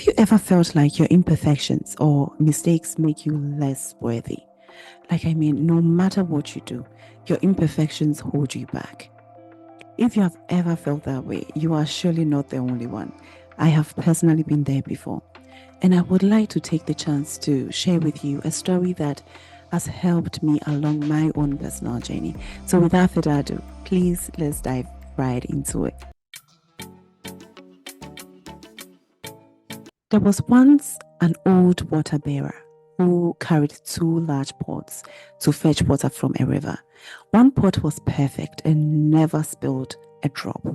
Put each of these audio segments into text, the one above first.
Have you ever felt like your imperfections or mistakes make you less worthy? No matter what you do, your imperfections hold you back. If you have ever felt that way, you are surely not the only one. I have personally been there before. And I would like to take the chance to share with you a story that has helped me along my own personal journey. So, without further ado, please let's dive right into it. There was once an old water bearer who carried two large pots to fetch water from a river. One pot was perfect and never spilled a drop.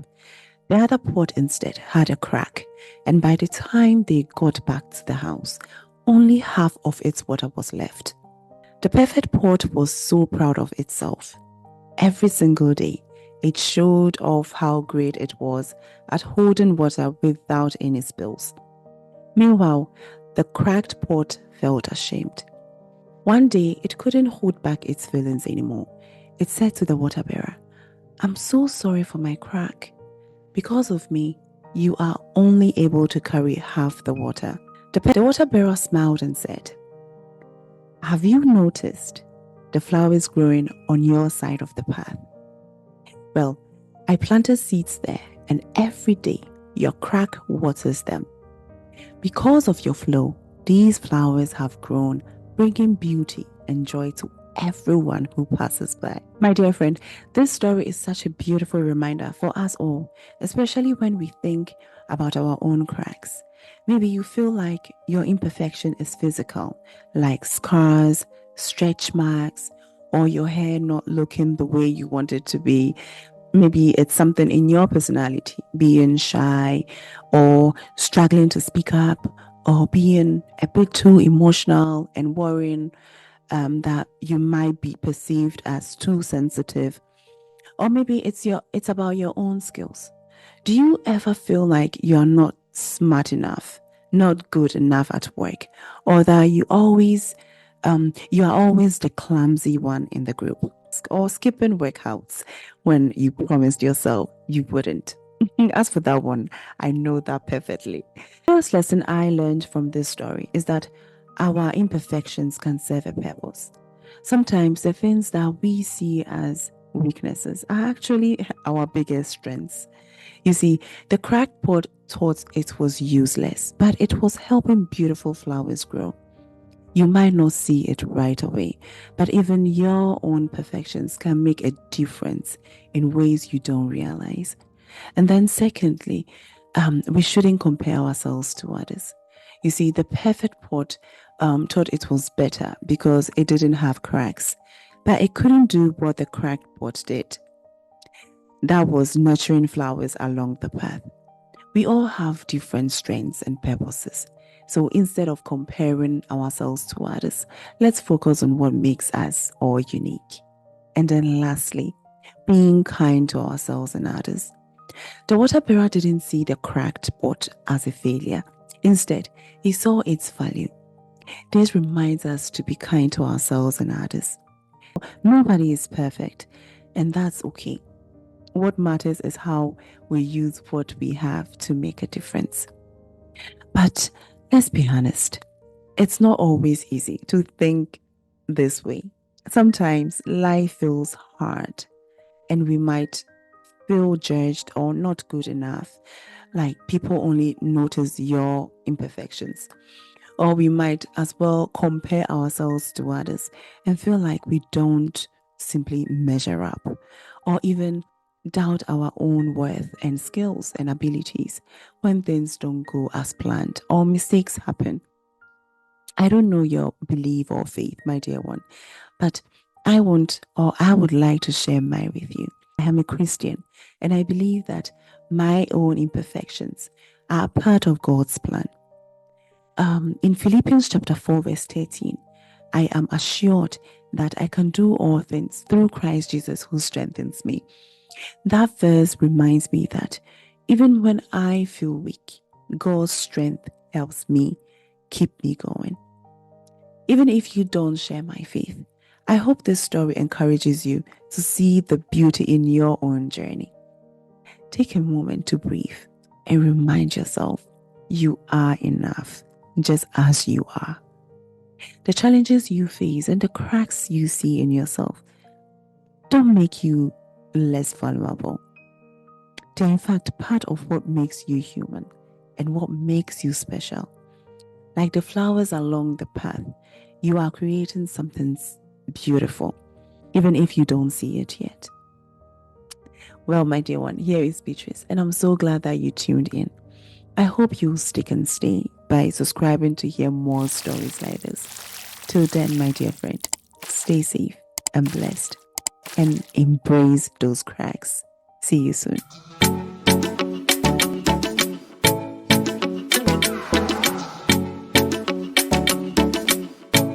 The other pot instead had a crack, and by the time they got back to the house, only half of its water was left. The perfect pot was so proud of itself. Every single day, it showed off how great it was at holding water without any spills. Meanwhile, the cracked pot felt ashamed. One day, it couldn't hold back its feelings anymore. It said to the water bearer, "I'm so sorry for my crack. Because of me, you are only able to carry half the water." The water bearer smiled and said, "Have you noticed the flowers growing on your side of the path? Well, I planted seeds there, and every day your crack waters them. Because of your flow, these flowers have grown, bringing beauty and joy to everyone who passes by." My dear friend, this story is such a beautiful reminder for us all, especially when we think about our own cracks. Maybe you feel like your imperfection is physical, like scars, stretch marks, or your hair not looking the way you want it to be. Maybe it's something in your personality, being shy or struggling to speak up or being a bit too emotional and worrying that you might be perceived as too sensitive. Or maybe it's about your own skills. Do you ever feel like you're not smart enough, not good enough at work, or that you are always the clumsy one in the group, or skipping workouts when you promised yourself you wouldn't? As for that one, I know that perfectly. The first lesson I learned from this story is that our imperfections can serve a purpose. Sometimes the things that we see as weaknesses are actually our biggest strengths. You see, the cracked pot thought it was useless, but it was helping beautiful flowers grow. You might not see it right away, but even your own perfections can make a difference in ways you don't realize. And then, secondly, we shouldn't compare ourselves to others. You see, the perfect pot thought it was better because it didn't have cracks, but it couldn't do what the cracked pot did. That was nurturing flowers along the path. We all have different strengths and purposes. So instead of comparing ourselves to others, let's focus on what makes us all unique. And then lastly, being kind to ourselves and others. The water bearer didn't see the cracked pot as a failure. Instead, he saw its value. This reminds us to be kind to ourselves and others. Nobody is perfect, and that's okay. What matters is how we use what we have to make a difference. But let's be honest, it's not always easy to think this way. Sometimes life feels hard, and we might feel judged or not good enough, like people only notice your imperfections. Or we might as well compare ourselves to others and feel like we don't simply measure up, or even doubt our own worth and skills and abilities when things don't go as planned or mistakes happen. I don't know your belief or faith, my dear one, but I would like to share mine with you. I am a Christian, and I believe that my own imperfections are part of God's plan. In Philippians chapter 4, verse 13, I am assured that I can do all things through Christ Jesus who strengthens me. That verse reminds me that even when I feel weak, God's strength helps me keep me going. Even if you don't share my faith, I hope this story encourages you to see the beauty in your own journey. Take a moment to breathe and remind yourself you are enough, just as you are. The challenges you face and the cracks you see in yourself don't make you less vulnerable. They're in fact part of what makes you human and what makes you special. Like the flowers along the path, you are creating something beautiful, even if you don't see it yet. Well, my dear one, here is Beatrice, and I'm so glad that you tuned in. I hope you'll stick and stay by subscribing to hear more stories like this. Till then, my dear friend, stay safe and blessed and embrace those cracks. See you soon.